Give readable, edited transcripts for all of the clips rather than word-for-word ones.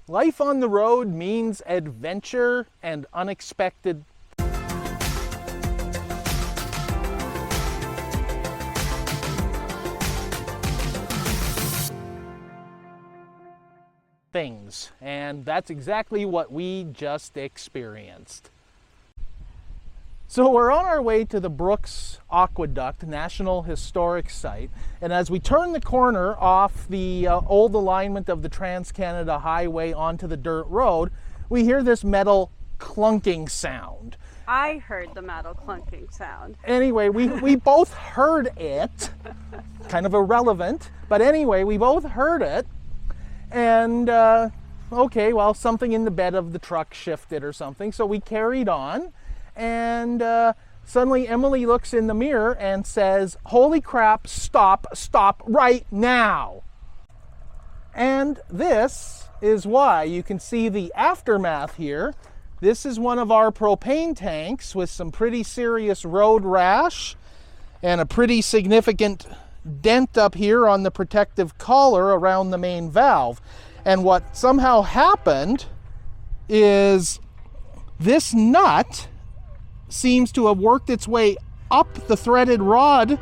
Life on the road means adventure and unexpected things, and that's exactly what we just experienced. So we're on our way to the Brooks Aqueduct National Historic Site, and as we turn the corner off the old alignment of the Trans-Canada Highway onto the dirt road, we hear this metal clunking sound. I heard the metal clunking sound. Anyway, we both heard it, kind of irrelevant, but anyway, we both heard it, and okay, well, something in the bed of the truck shifted or something, so we carried on. And suddenly Emily looks in the mirror and says, "Holy crap, stop right now." And this is why. You can see the aftermath here. This is one of our propane tanks with some pretty serious road rash and a pretty significant dent up here on the protective collar around the main valve. And what somehow happened is this nut seems to have worked its way up the threaded rod,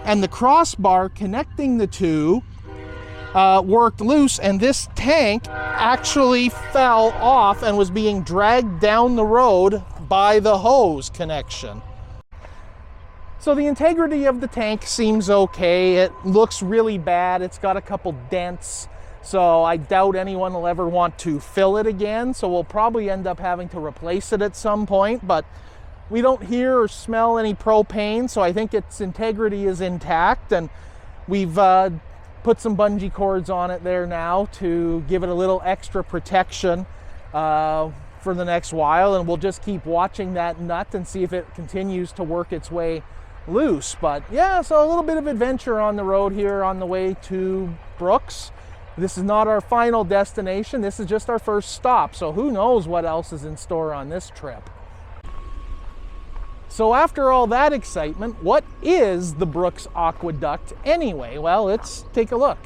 and the crossbar connecting the two worked loose, and this tank actually fell off and was being dragged down the road by the hose connection. So the integrity of the tank seems okay. It looks really bad. It's got a couple dents, so I doubt anyone will ever want to fill it again, so we'll probably end up having to replace it at some point, but we don't hear or smell any propane, so I think its integrity is intact, and we've put some bungee cords on it there now to give it a little extra protection for the next while, and we'll just keep watching that nut and see if it continues to work its way loose. But yeah, so a little bit of adventure on the road here on the way to Brooks. This is not our final destination. This is just our first stop, so who knows what else is in store on this trip. So after all that excitement, what is the Brooks Aqueduct anyway? Well, let's take a look.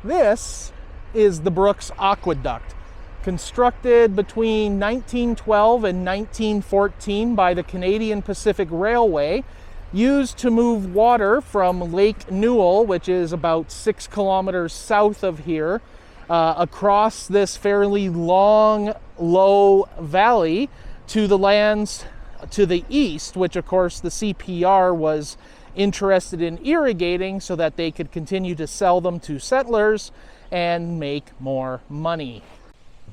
This is the Brooks Aqueduct, constructed between 1912 and 1914 by the Canadian Pacific Railway, used to move water from Lake Newell, which is about 6 kilometers south of here, across this fairly long, low valley to the lands to the east, which of course the CPR was interested in irrigating so that they could continue to sell them to settlers and make more money.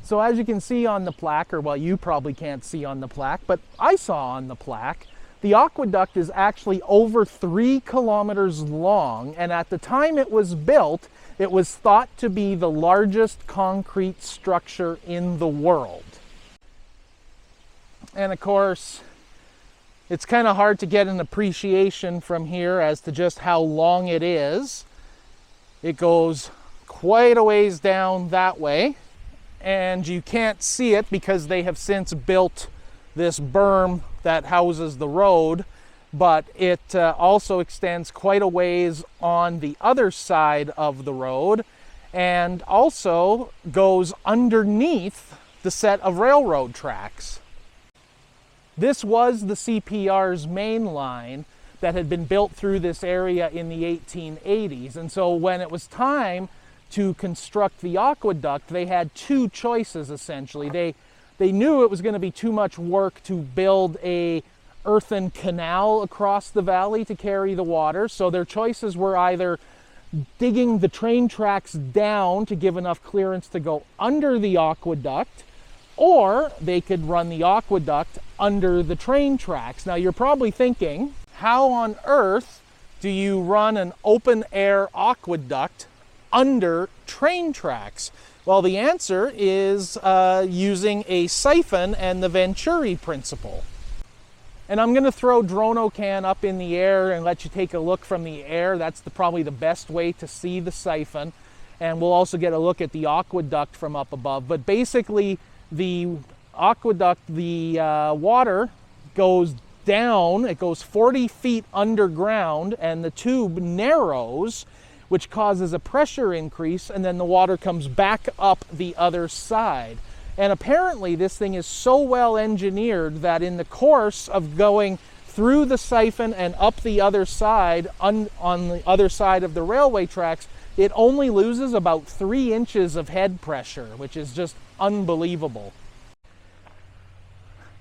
So as you can see on the plaque, or well, you probably can't see on the plaque, but I saw on the plaque, the aqueduct is actually over 3 kilometers long, and at the time it was built, it was thought to be the largest concrete structure in the world. And of course, it's kind of hard to get an appreciation from here as to just how long it is. It goes quite a ways down that way, and you can't see it because they have since built this berm that houses the road, but it also extends quite a ways on the other side of the road, and also goes underneath the set of railroad tracks. This was the CPR's main line that had been built through this area in the 1880s. And so when it was time to construct the aqueduct, they had two choices essentially. They knew it was going to be too much work to build a earthen canal across the valley to carry the water. So their choices were either digging the train tracks down to give enough clearance to go under the aqueduct, or they could run the aqueduct under the train tracks. Now you're probably thinking, how on earth do you run an open air aqueduct under train tracks? Well, the answer is using a siphon and the Venturi principle. And I'm going to throw DroneOCan up in the air and let you take a look from the air. That's probably the best way to see the siphon. And we'll also get a look at the aqueduct from up above. But basically, the aqueduct, the water goes down, it goes 40 feet underground, and the tube narrows, which causes a pressure increase, and then the water comes back up the other side. And apparently this thing is so well engineered that in the course of going through the siphon and up the other side, on the other side of the railway tracks, it only loses about 3 inches of head pressure, which is just unbelievable.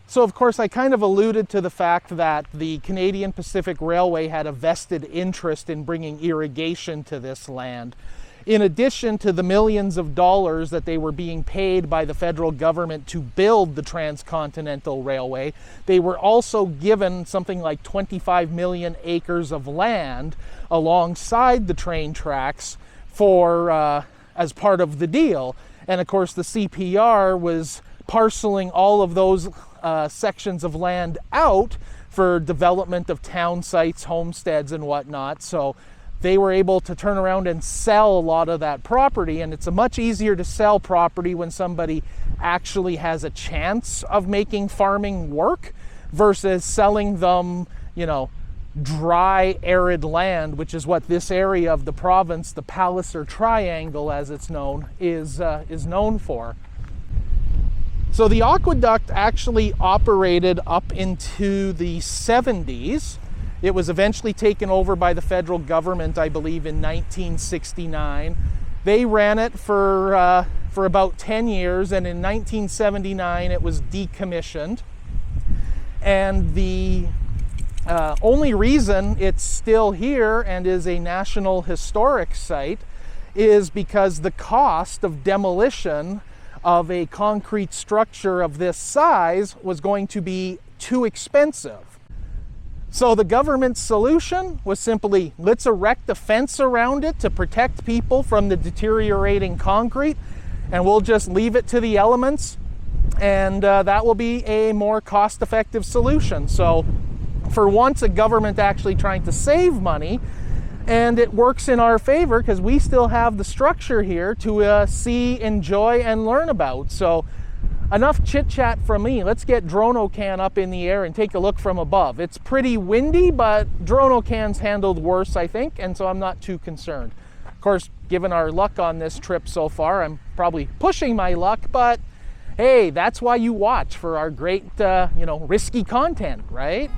So of course I kind of alluded to the fact that the Canadian Pacific Railway had a vested interest in bringing irrigation to this land. In addition to the millions of dollars that they were being paid by the federal government to build the Transcontinental Railway, they were also given something like 25 million acres of land alongside the train tracks for as part of the deal. And of course the CPR was parceling all of those sections of land out for development of town sites, homesteads, and whatnot. So they were able to turn around and sell a lot of that property, and it's much easier to sell property when somebody actually has a chance of making farming work versus selling them, you know, dry, arid land, which is what this area of the province, the Palliser Triangle as it's known, is known for. So the aqueduct actually operated up into the 70s. It was eventually taken over by the federal government, I believe, in 1969. They ran it for about 10 years, and in 1979 it was decommissioned. And the only reason it's still here and is a National Historic Site is because the cost of demolition of a concrete structure of this size was going to be too expensive. So the government's solution was simply, let's erect a fence around it to protect people from the deteriorating concrete, and we'll just leave it to the elements, and that will be a more cost-effective solution. So for once, a government actually trying to save money, and it works in our favor because we still have the structure here to see, enjoy, and learn about. So enough chit-chat from me. Let's get DroneOCan up in the air and take a look from above. It's pretty windy, but DroneOCan's handled worse, I think, and so I'm not too concerned. Of course, given our luck on this trip so far, I'm probably pushing my luck, but hey, that's why you watch, for our great, risky content, right?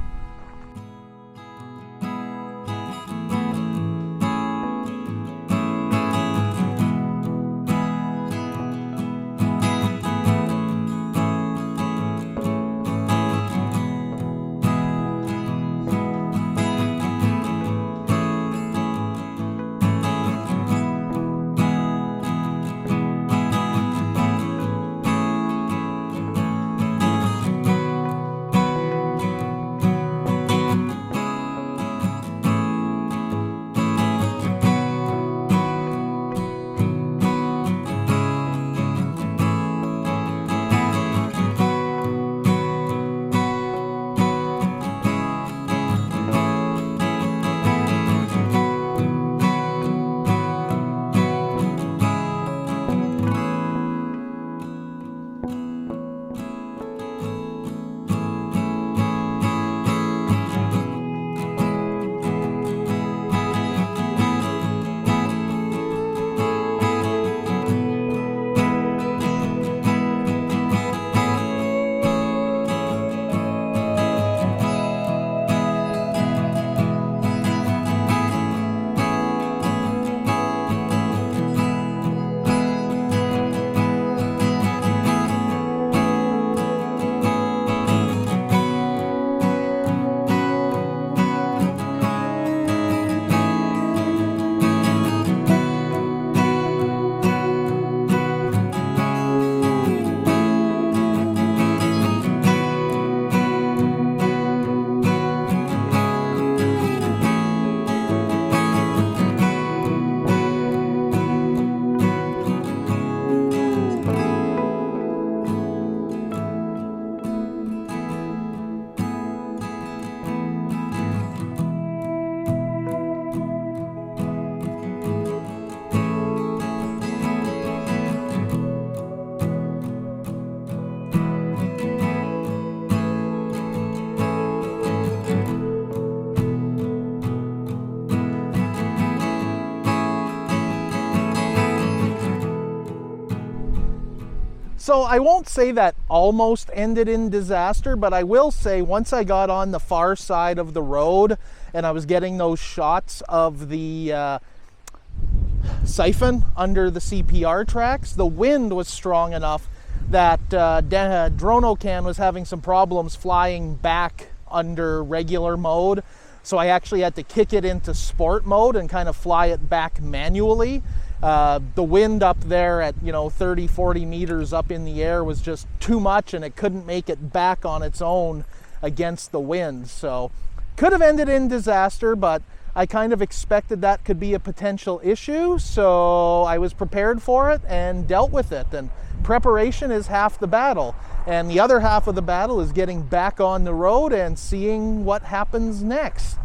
So I won't say that almost ended in disaster, but I will say once I got on the far side of the road and I was getting those shots of the siphon under the CPR tracks, the wind was strong enough that DroneOCan was having some problems flying back under regular mode. So I actually had to kick it into sport mode and kind of fly it back manually. The wind up there at 30, 40 meters up in the air was just too much, and it couldn't make it back on its own against the wind. So could have ended in disaster, but I kind of expected that could be a potential issue, so I was prepared for it and dealt with it. And preparation is half the battle, and the other half of the battle is getting back on the road and seeing what happens next.